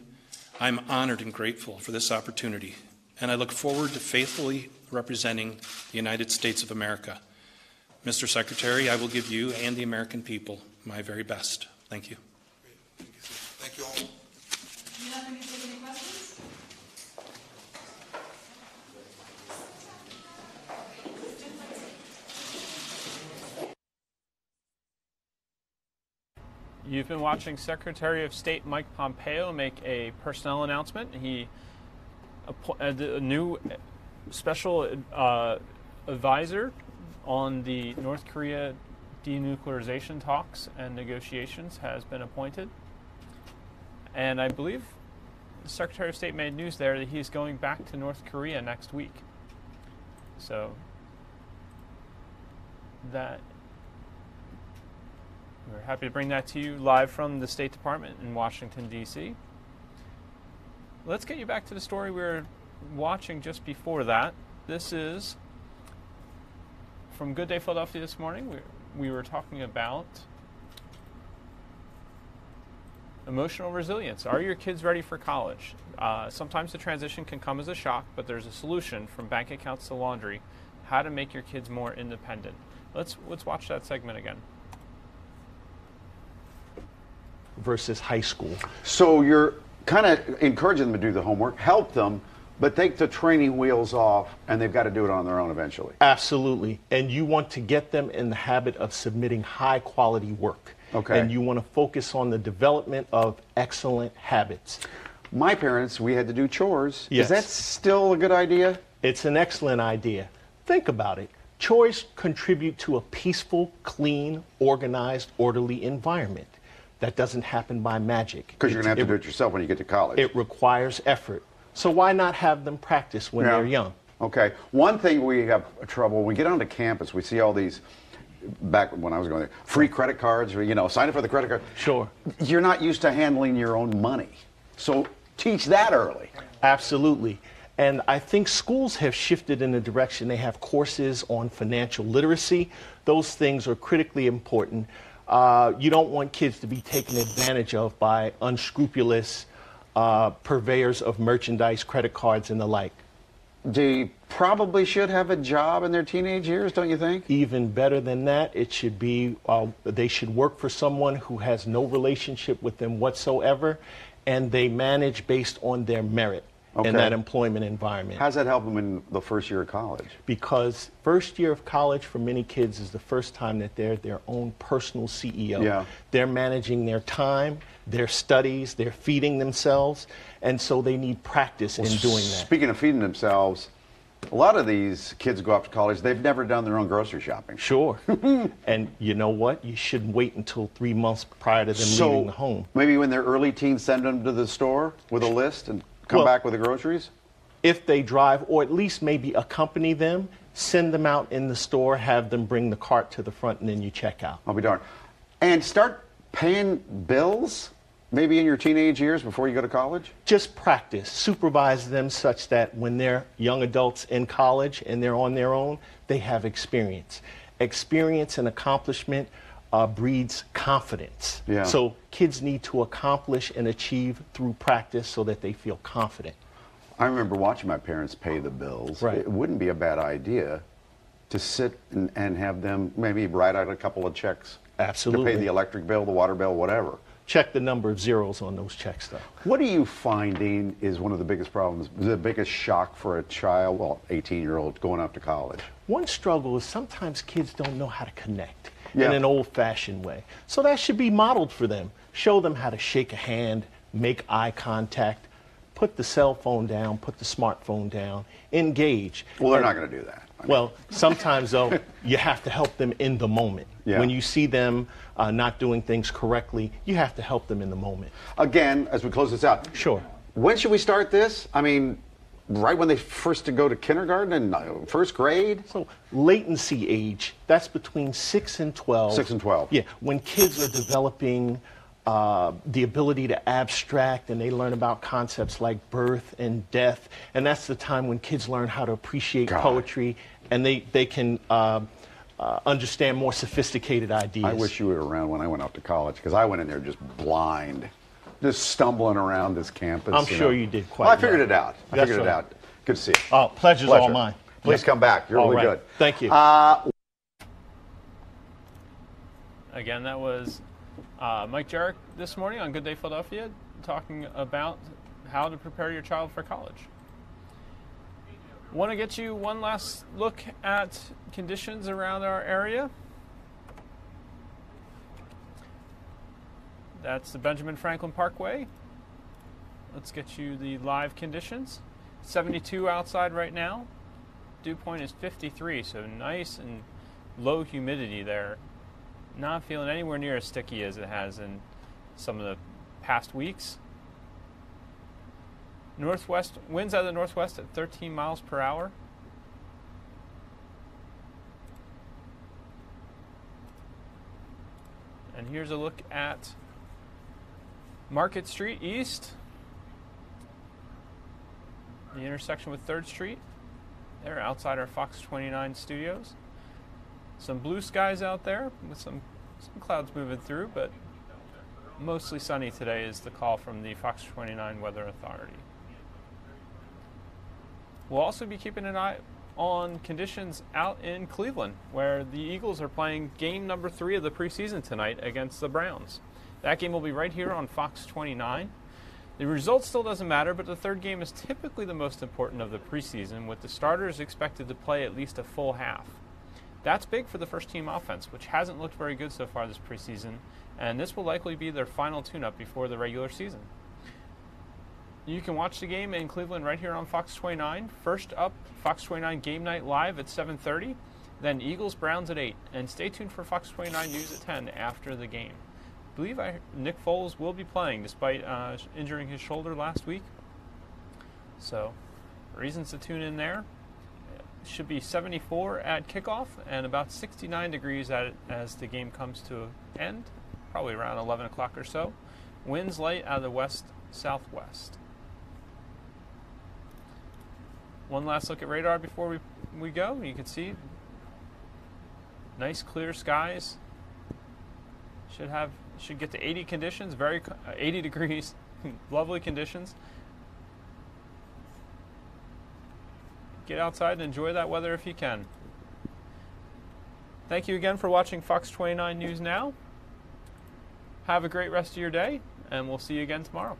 I'm honored and grateful for this opportunity, and I look forward to faithfully representing the United States of America. Mr. Secretary, I will give you and the American people my very best. Thank you. Thank you all. Do you have any questions? You've been watching Secretary of State Mike Pompeo make a personnel announcement. He a new special advisor on the North Korea denuclearization talks and negotiations has been appointed. And I believe the Secretary of State made news there that he's going back to North Korea next week. So that we're happy to bring that to you live from the State Department in Washington, D.C. Let's get you back to the story we were watching just before that. This is from Good Day Philadelphia this morning. we were talking about emotional resilience. Are your kids ready for college? Sometimes the transition can come as a shock, but there's a solution from bank accounts to laundry, how to make your kids more independent. Let's watch that segment again. Versus high school. So you're kind of encouraging them to do the homework, help them, but take the training wheels off, and they've got to do it on their own eventually. Absolutely. And you want to get them in the habit of submitting high quality work. Okay. And you want to focus on the development of excellent habits. My parents, we had to do chores. Yes. Is that still a good idea? It's an excellent idea. Think about it. Chores contribute to a peaceful, clean, organized, orderly environment. That doesn't happen by magic. Because you're going to have to do it yourself when you get to college. It requires effort. So why not have them practice when they're young? Okay. One thing we have trouble, when we get onto campus, we see all these, back when I was going there, free credit cards, or, you know, sign up for the credit card. Sure. You're not used to handling your own money. So teach that early. Absolutely. And I think schools have shifted in a direction. They have courses on financial literacy. Those things are critically important. You don't want kids to be taken advantage of by unscrupulous purveyors of merchandise, credit cards, and the like. They probably should have a job in their teenage years, don't you think? Even better than that, it should be, they should work for someone who has no relationship with them whatsoever, and they manage based on their merit in that employment environment. How does that help them in the first year of college? Because first year of college for many kids is the first time that they're their own personal CEO. Yeah. They're managing their time, their studies, they're feeding themselves, and so they need practice in doing that. Speaking of feeding themselves, a lot of these kids go off to college, they've never done their own grocery shopping. Sure. And you know what? You shouldn't wait until 3 months prior to them leaving the home. Maybe when they're early teens, send them to the store with a list and come back with the groceries? If they drive, or at least maybe accompany them, send them out in the store, have them bring the cart to the front, and then you check out. I'll be darned. And start paying bills, maybe in your teenage years before you go to college? Just practice. Supervise them such that when they're young adults in college and they're on their own, they have experience. Experience and accomplishment breeds confidence. Yeah. So kids need to accomplish and achieve through practice so that they feel confident. I remember watching my parents pay the bills. Right. It wouldn't be a bad idea to sit and have them maybe write out a couple of checks. Absolutely. To pay the electric bill, the water bill, whatever. Check the number of zeros on those checks, though. What are you finding is one of the biggest problems, the biggest shock for a child, well, 18-year-old going off to college? One struggle is sometimes kids don't know how to connect Yeah. in an old-fashioned way. So that should be modeled for them. Show them how to shake a hand, make eye contact, put the cell phone down, put the smartphone down, engage. Well, they're not going to do that. Well, sometimes, though, you have to help them in the moment. Yeah. When you see them not doing things correctly, you have to help them in the moment. Again, as we close this out. Sure. When should we start this? I mean, right when they first go to kindergarten and first grade? So latency age, that's between 6 and 12. 6 and 12. Yeah, when kids are developing the ability to abstract, and they learn about concepts like birth and death, and that's the time when kids learn how to appreciate poetry, and they can understand more sophisticated ideas. I wish you were around when I went off to college, because I went in there just blind, just stumbling around this campus. I'm sure you did quite well. I figured well. it out. I That's figured it right. out. Good to see you. Oh, pleasure's all mine. Please come back. You're All really right. good. Thank you. Again, that was Mike Jarek this morning on Good Day Philadelphia, talking about how to prepare your child for college. Want to get you one last look at conditions around our area. That's the Benjamin Franklin Parkway. Let's get you the live conditions. 72 outside right now. Dew point is 53, so nice and low humidity there. Not feeling anywhere near as sticky as it has in some of the past weeks. Northwest winds out of the northwest at 13 miles per hour. And here's a look at Market Street East, the intersection with 3rd Street. They're outside our Fox 29 studios. Some blue skies out there with some clouds moving through, but mostly sunny today is the call from the Fox 29 Weather Authority. We'll also be keeping an eye on conditions out in Cleveland, where the Eagles are playing game number 3 of the preseason tonight against the Browns. That game will be right here on Fox 29. The result still doesn't matter, but the third game is typically the most important of the preseason, with the starters expected to play at least a full half. That's big for the first-team offense, which hasn't looked very good so far this preseason, and this will likely be their final tune-up before the regular season. You can watch the game in Cleveland right here on Fox 29. First up, Fox 29 Game Night Live at 7:30, then Eagles-Browns at 8, and stay tuned for Fox 29 News at 10 after the game. I believe Nick Foles will be playing despite injuring his shoulder last week, so reasons to tune in there. Should be 74 at kickoff and about 69 degrees as the game comes to an end, probably around 11 o'clock or so. Winds light out of the west-southwest. One last look at radar before we go. You can see nice clear skies. Should get to 80 conditions, 80 degrees, lovely conditions. Get outside and enjoy that weather if you can. Thank you again for watching Fox 29 News Now. Have a great rest of your day, and we'll see you again tomorrow.